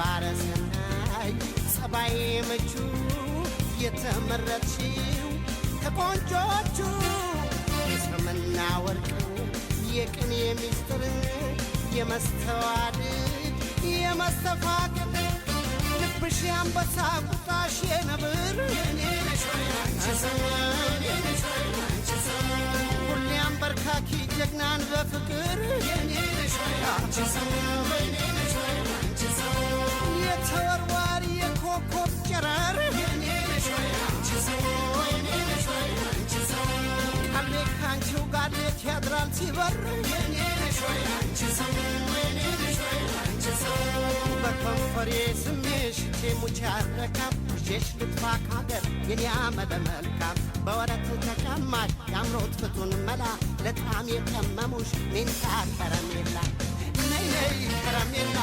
ምግባረ ሰናይ ጸባይ ምቹ የተመረጥሽው ከቆንጆቹ የሰምና ወርቅ የቅኔ ሚስጥር የመስተዋድድ የመስተፋቅር ልብሽ አንበሳ ቁጣሽ የነብር ሁሌ አንበርካኪ ጀግናን በፍቅር የተወርዋሪ የኮከብ ጨረር ቃሌ ካንቺው ጋሌት ያድራል ሲበር በከንፈሬ ስሜሽ ቴሙች ያረካም ልጄሽ ልጥፋ ካገር የኔ አመለ መልካም በወረት ተቀማጭ የአምሮት ፍቱን መላ ለጣም የቀመሙሽ ሜንታ ከረሜላ ነይ ነይ ከረሜላ